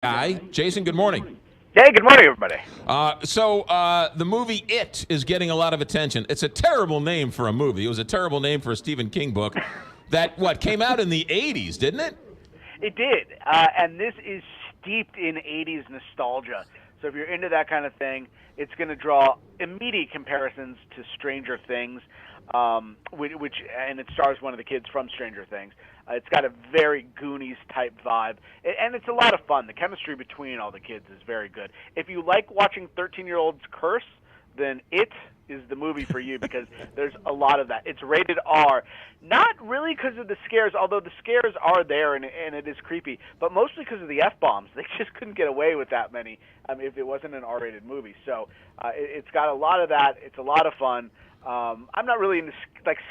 Guy. Jason, good morning. Hey, good morning, everybody. The movie It is getting a lot of attention. It's a terrible name for a movie. It was a terrible name for a Stephen King book that, came out in the 80s, didn't it? It did, and this is steeped in 80s nostalgia. So if you're into that kind of thing, it's going to draw immediate comparisons to Stranger Things, and it stars one of the kids from Stranger Things. It's got a very Goonies-type vibe, and it's a lot of fun. The chemistry between all the kids is very good. If you like watching 13-year-olds curse, then It is the movie for you because there's a lot of that. It's rated R, not really because of the scares, although the scares are there and it is creepy, but mostly because of the F-bombs. They just couldn't get away with that many if it wasn't an R-rated movie. So it's got a lot of that. It's a lot of fun. I'm not really into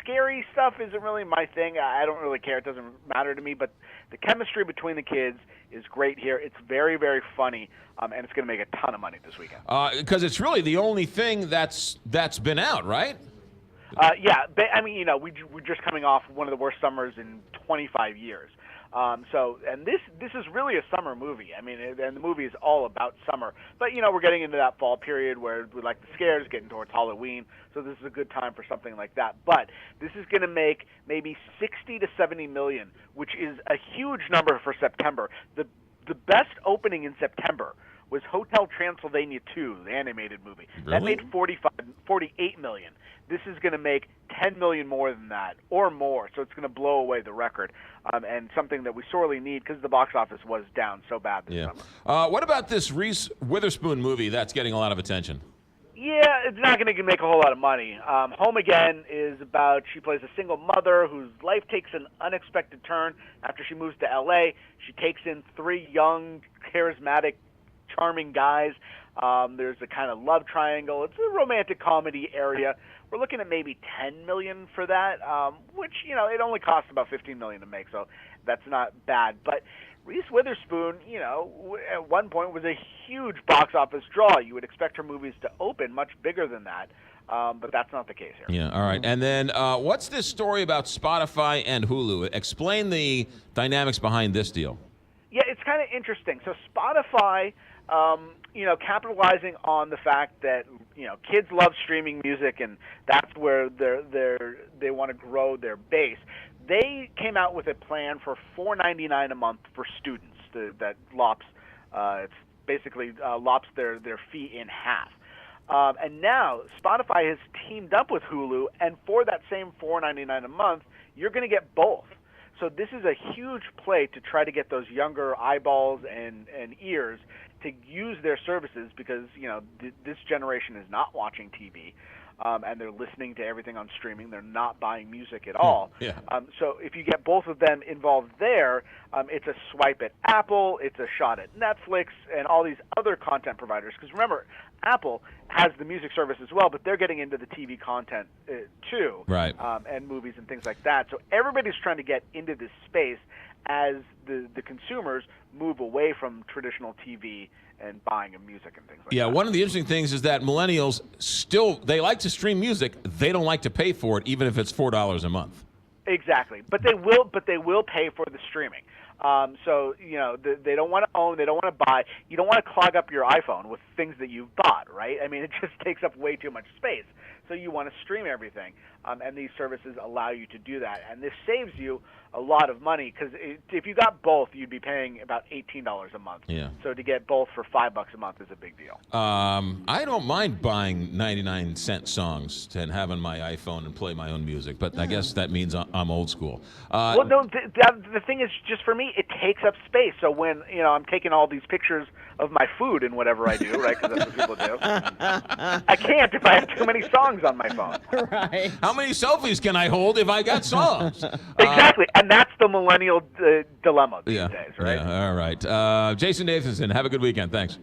scary stuff. Isn't really my thing. I don't really care. It doesn't matter to me. But the chemistry between the kids is great here. It's very, very funny, and it's going to make a ton of money this weekend. Because it's really the only thing that's been out, right? Yeah. I mean, we're just coming off one of the worst summers in 25 years. And this is really a summer movie. I mean, and the movie is all about summer. But, we're getting into that fall period where we like the scares, getting towards Halloween. So this is a good time for something like that. But this is going to make maybe 60 to 70 million, which is a huge number for September. The best opening in September was Hotel Transylvania 2, the animated movie. Really? That made 48 million. This is going to make 10 million more than that, or more. So it's going to blow away the record, and something that we sorely need because the box office was down so bad this summer. What about this Reese Witherspoon movie that's getting a lot of attention? Yeah, it's not going to make a whole lot of money. Home Again is about she plays a single mother whose life takes an unexpected turn after she moves to L.A. She takes in 3 young, charismatic, charming guys. There's a kind of love triangle. It's a romantic comedy area. We're looking at maybe $10 million for that, which, it only costs about $15 million to make, so that's not bad. But Reese Witherspoon, at one point was a huge box office draw. You would expect her movies to open much bigger than that, but that's not the case here. Yeah, all right. And then what's this story about Spotify and Hulu? Explain the dynamics behind this deal. Yeah, it's kind of interesting. So Spotify, capitalizing on the fact that kids love streaming music and that's where they want to grow their base. They came out with a plan for $4.99 a month for students that lops it's basically lops their fee in half. And now Spotify has teamed up with Hulu, and for that same $4.99 a month, you're going to get both. So this is a huge play to try to get those younger eyeballs and ears to use their services because, this generation is not watching TV, and they're listening to everything on streaming. They're not buying music at all. Yeah. So if you get both of them involved there, it's a swipe at Apple, it's a shot at Netflix, and all these other content providers. Because remember, Apple has the music service as well, but they're getting into the TV content too, right? And movies and things like that. So everybody's trying to get into this space as the consumers move away from traditional TV and buying of music and things like that. Yeah, one of the interesting things is that millennials they like to stream music. They don't like to pay for it, even if it's $4 a month. Exactly, but they will pay for the streaming. So they don't want to own, they don't want to buy. You don't want to clog up your iPhone with things that you've bought, right? I mean, it just takes up way too much space. So you want to stream everything, and these services allow you to do that. And this saves you a lot of money because if you got both, you'd be paying about $18 a month. Yeah. So to get both for $5 a month is a big deal. I don't mind buying 99-cent songs and having my iPhone and play my own music, but I guess that means I'm old school. Well, no, the thing is, just for me, it takes up space. So when I'm taking all these pictures of my food and whatever I do, right? Because that's what people do. I can't if I have too many songs on my phone. Right. How many selfies can I hold if I got songs? Exactly, and that's the millennial dilemma these days, right? Yeah, all right. Jason Nathanson, have a good weekend. Thanks.